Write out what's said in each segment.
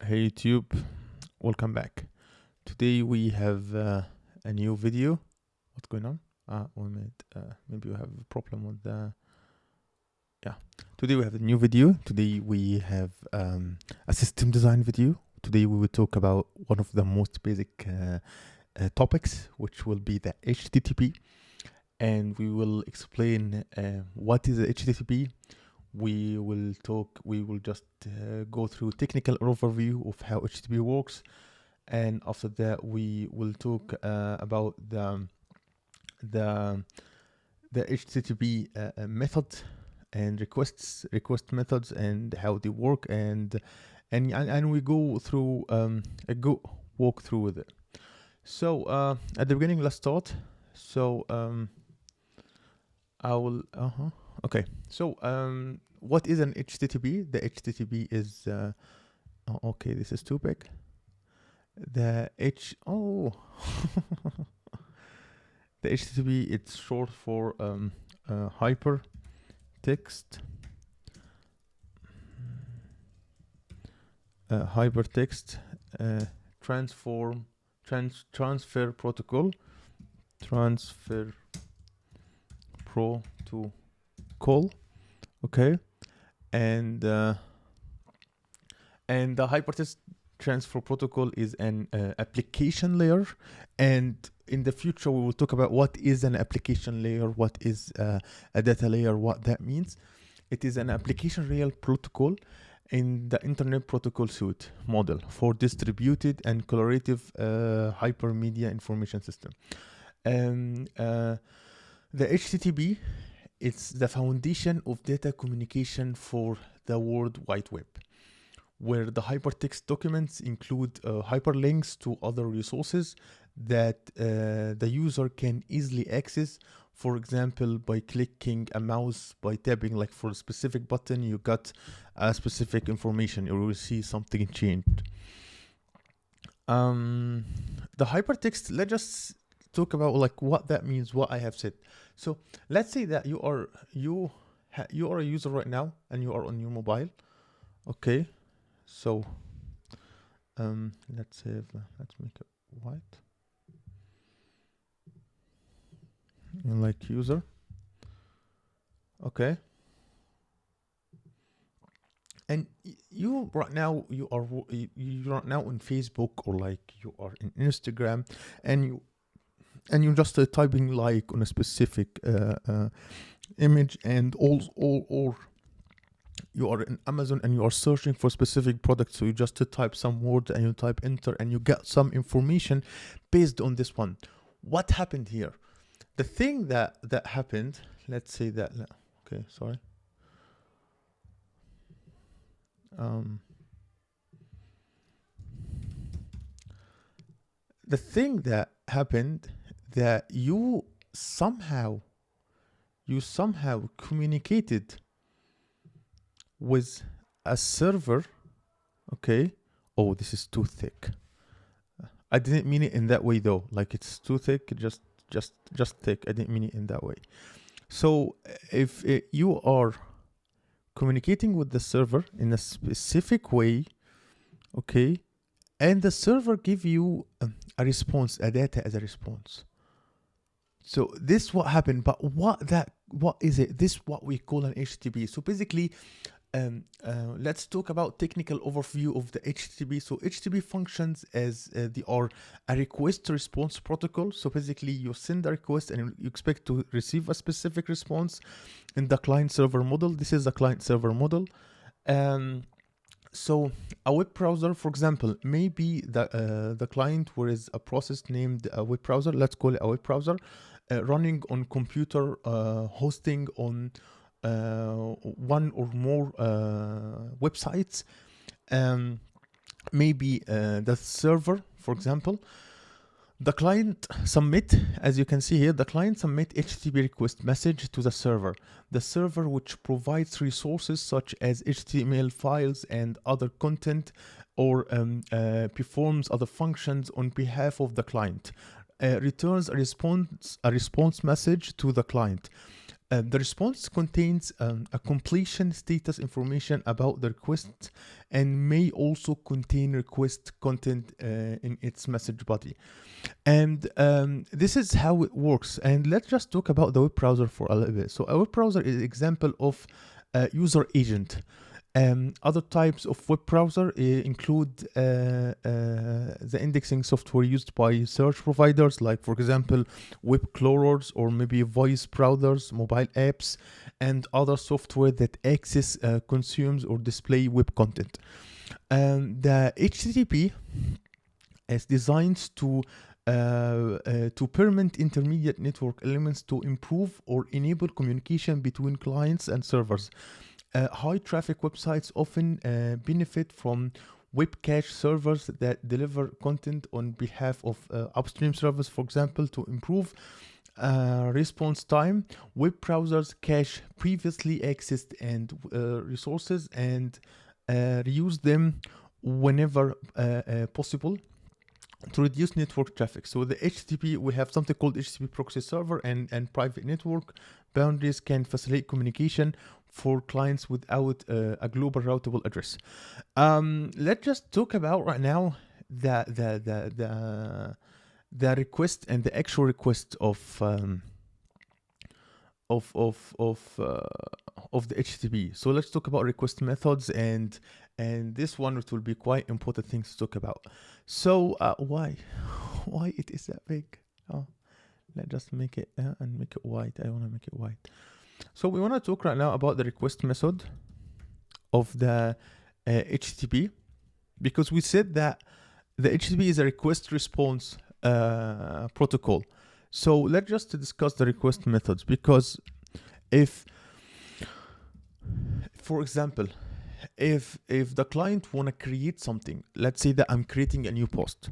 Hey YouTube, welcome back. Today we have a new video. What's going on? 1 minute. Maybe you have a problem with the. Yeah. Today we have a new video. Today we have a system design video. Today we will talk about one of the most basic topics, which will be the HTTP, and we will explain what is the HTTP. We will just go through technical overview of how HTTP works, and after that we will talk about the HTTP method and request methods and how they work, and we go through a go walk through with it. So at the beginning, let's start. So I will okay. So what is an HTTP? The HTTP is okay, this is too big. The the HTTP, it's short for hypertext transfer protocol. Okay, and the hypertext transfer protocol is an application layer, and in the future we will talk about what is an application layer, what is a data layer, what that means. It is an application layer protocol in the Internet Protocol Suite model for distributed and collaborative hypermedia information system. The HTTP, it's the foundation of data communication for the World Wide Web, where the hypertext documents include hyperlinks to other resources that the user can easily access. For example, by clicking a mouse, by tapping like for a specific button, you got a specific information, you will see something changed. The hypertext, let's just talk about like what that means, what I have said. So let's say that you are a user right now and you are on your mobile. Okay, so let's make it white. You like user. Okay, and you right now you're right now on Facebook, or like you are in Instagram, and you just typing like on a specific image, and or you are in Amazon and you are searching for specific products. So you just type some word and you type enter and you get some information based on this one. What happened here? The thing that happened, let's say that, okay, sorry. The thing that happened, that you somehow communicated with a server. Okay, oh, this is too thick. I didn't mean it in that way though, like it's too thick, just thick. I didn't mean it in that way. So if you are communicating with the server in a specific way, okay, and the server give you a response, a data as a response. So this what happened, but what is it? This what we call an HTTP. So basically, let's talk about technical overview of the HTTP. So HTTP functions as they are a request response protocol. So basically you send a request and you expect to receive a specific response in the client server model. This is a client server model. So a web browser, for example, maybe the client where is a process named a web browser. Let's call it a web browser running on computer hosting on one or more websites. Maybe the server, for example, the client submit, as you can see here, the client submit HTTP request message to the server. The server, which provides resources such as HTML files and other content, or performs other functions on behalf of the client, returns a response message to the client. The response contains a completion status information about the request and may also contain request content in its message body. And this is how it works. And let's just talk about the web browser for a little bit. So a web browser is an example of a user agent. Other types of web browser include the indexing software used by search providers, like for example, web crawlers or maybe voice browsers, mobile apps, and other software that access, consumes, or display web content. The HTTP is designed to permit intermediate network elements to improve or enable communication between clients and servers. High traffic websites often benefit from web cache servers that deliver content on behalf of upstream servers, for example, to improve response time. Web browsers cache previously accessed and resources and reuse them whenever possible to reduce network traffic. So the HTTP, we have something called HTTP proxy server, and private network boundaries can facilitate communication for clients without a global routable address. Let's just talk about right now the request and the actual request of the HTTP. So let's talk about request methods, and this one, it will be quite important things to talk about. So why it is that big? Oh, let's just make it and make it white. I want to make it white. So we want to talk right now about the request method of the HTTP, because we said that the HTTP is a request response protocol. So let's just discuss the request methods, because if, for example, if the client want to create something, let's say that I'm creating a new post,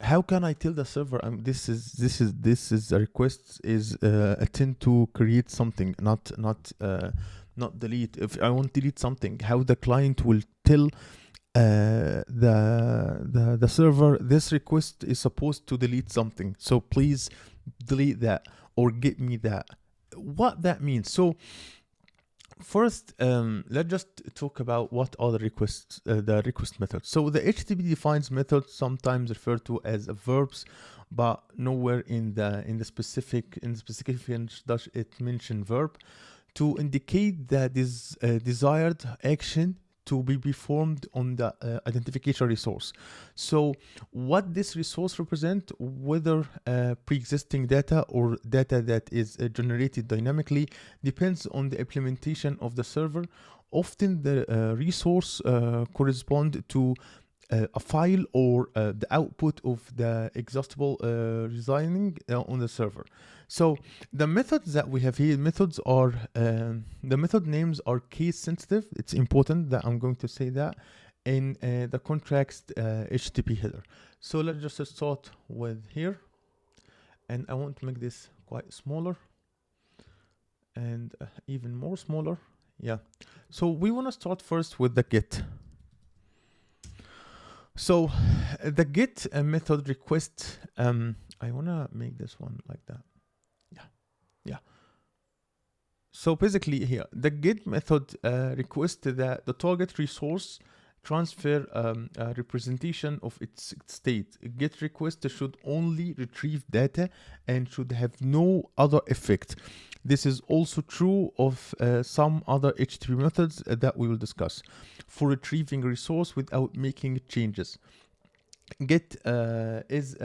how can I tell the server this is a request is attempt to create something, not delete? If I want to delete something, how the client will tell the server this request is supposed to delete something, so please delete that or get me that, what that means. So first, let's just talk about what are the requests, the request methods. So the HTTP defines methods, sometimes referred to as verbs, but nowhere in the specification does it mention verb, to indicate that is desired action to be performed on the identification resource. So what this resource represent, whether pre-existing data or data that is generated dynamically, depends on the implementation of the server. Often the resource correspond to a file or the output of the exhaustible resigning on the server. So the methods that we have here, methods are the method names are case sensitive. It's important that I'm going to say that in the contract HTTP header. So let's just start with here, and I want to make this quite smaller and even more smaller. Yeah. So we want to start first with the get. So the get method request, I want to make this one like that. Yeah. So basically here, the get method requests that the target resource transfer a representation of its state. A get request should only retrieve data and should have no other effect. This is also true of some other HTTP methods that we will discuss for retrieving resource without making changes. Get is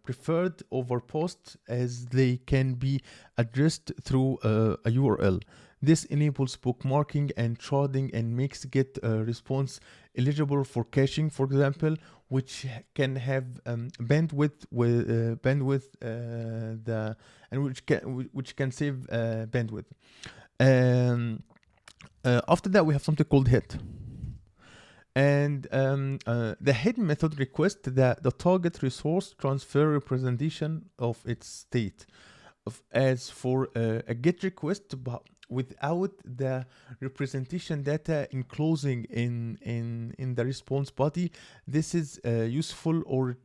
preferred over post, as they can be addressed through a URL. This enables bookmarking and sharding and makes get response eligible for caching, for example, which can have bandwidth which can save bandwidth. After that, we have something called head. And the head method requests that the target resource transfer representation of its state. As for a get request, but without the representation data enclosing in the response body. This is useful or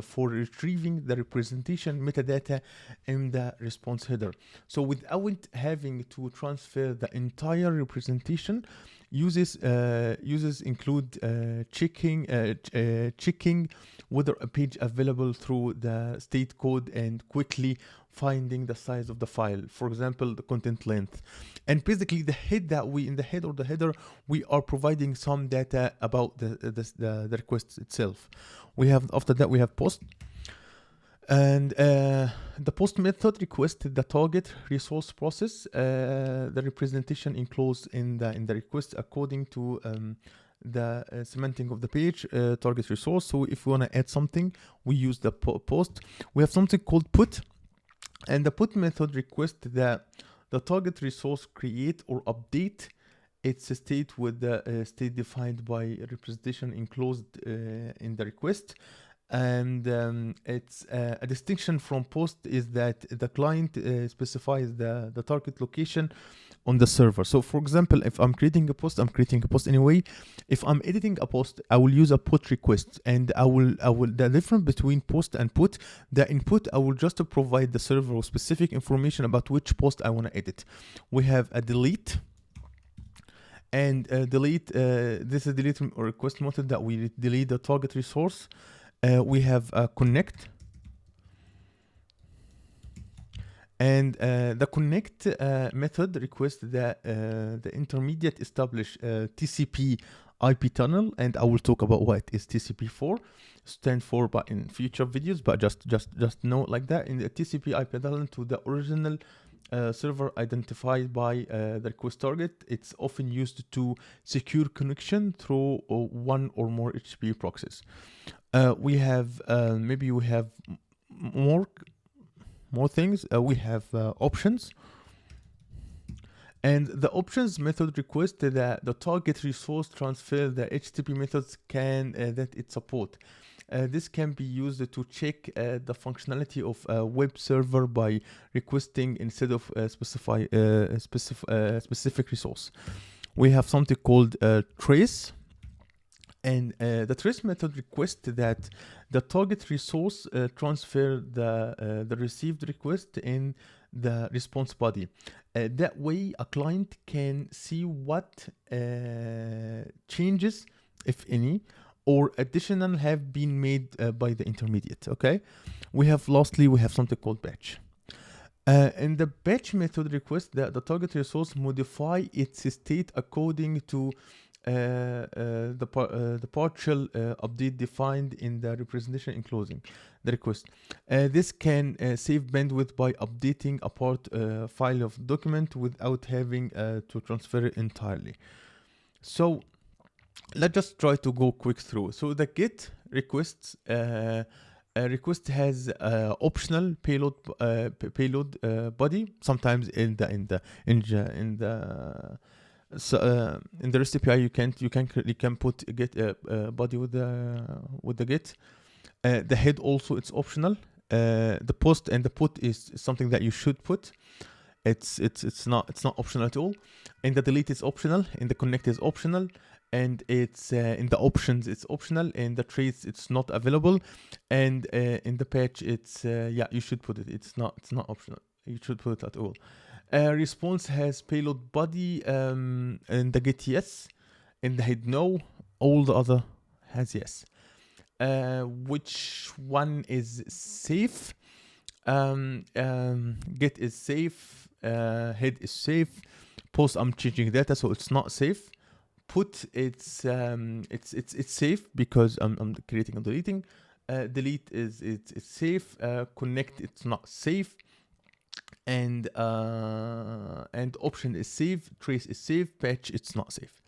for retrieving the representation metadata in the response header. So without having to transfer the entire representation, uses include checking whether a page available through the state code and quickly finding the size of the file, for example the content length. And basically the header we are providing some data about the request itself. We have, after that we have post, and the post method requests the target resource process the representation enclosed in the request according to the semantic of the page target resource. So if we want to add something, we use the post. We have something called put, and the put method requests that the target resource create or update its state with the state defined by representation enclosed in the request. And it's a distinction from post is that the client specifies the target location on the server. So for example, if I'm creating a post, I'm creating a post anyway. If I'm editing a post, I will use a put request, and I will the difference between post and put, the input I will just provide the server with specific information about which post I want to edit. We have a delete, and delete this is delete or request method that we delete the target resource. We have a connect, and the connect method requests that the intermediate establish TCP IP tunnel, and I will talk about what is TCP for, stand for, but in future videos, but just know it like that. In the TCP IP tunnel to the original server identified by the request target. It's often used to secure connection through one or more HTTP proxies. We have maybe we have more things. We have options, and the options method requests that the target resource transfer the HTTP methods that it support. This can be used to check the functionality of a web server by requesting instead of specific resource. We have something called trace, and the trace method requests that the target resource transfer the received request in the response body. That way, a client can see what changes, if any, or additional have been made by the intermediate. Okay, lastly we have something called batch. And the batch method requests that the target resource modify its state according to the partial update defined in the representation enclosing the request. This can save bandwidth by updating a part file of document without having to transfer it entirely. So let's just try to go quick through. So the get requests request has optional payload body. Sometimes in the REST API you can put get body with the get. The head also, it's optional. The post and the put is something that you should put. It's not optional at all. And the delete is optional, and the connect is optional, and it's in the options it's optional, and the trace it's not available, and in the patch it's you should put it. It's not optional. You should put it at all. Response has payload body, and the get yes, and the head no. All the other has yes. Which one is safe? Get is safe. Head is safe. Post, I'm changing data, so it's not safe. Put, it's safe because I'm creating and deleting. Delete it's safe. Connect, it's not safe. And option is safe. Trace is safe. Patch, it's not safe.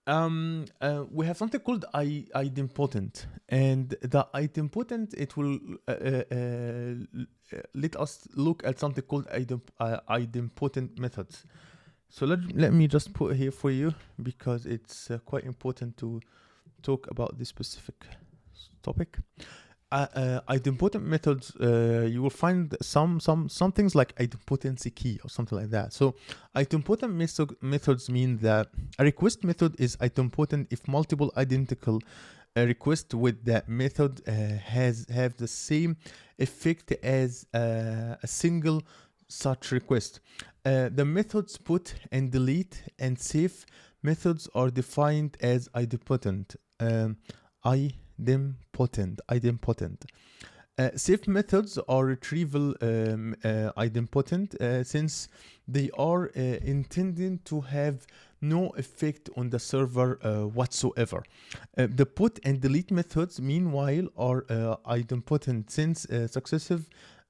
We have something called idempotent, and the idempotent, it will let us look at something called idempotent methods. So let me just put here for you, because it's quite important to talk about this specific topic. idempotent methods, you will find some things like idempotency key or something like that. So idempotent methods mean that a request method is idempotent if multiple identical requests with that method have the same effect as a single such request. The methods put and delete and save methods are defined as idempotent. Idempotent. Save methods are retrieval idempotent since they are intended to have no effect on the server whatsoever. The put and delete methods, meanwhile, are idempotent since successive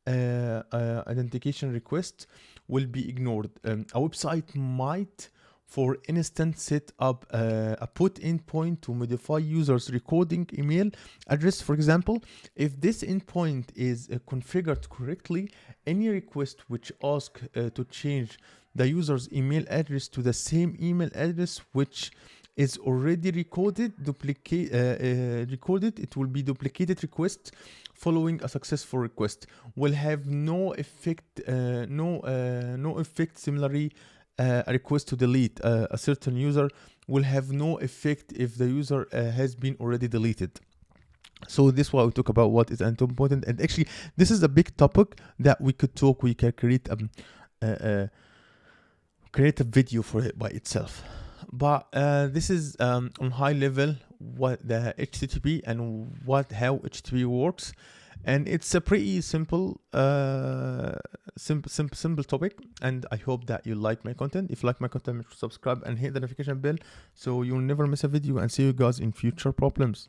authentication requests will be ignored. A website might, for instance, set up a put endpoint to modify users' recording email address, for example. If this endpoint is configured correctly, any request which asks to change the user's email address to the same email address which is already recorded, it will be duplicated request following a successful request, will have no effect. No effect. Similarly, a request to delete a certain user will have no effect if the user has been already deleted. So this is why we talk about what is idempotent, and actually this is a big topic that we could talk. We can create a video for it by itself. But this is on high level what the HTTP and how HTTP works, and it's a pretty simple topic. And I hope that you like my content. If you like my content, subscribe and hit the notification bell so you'll never miss a video. And see you guys in future problems.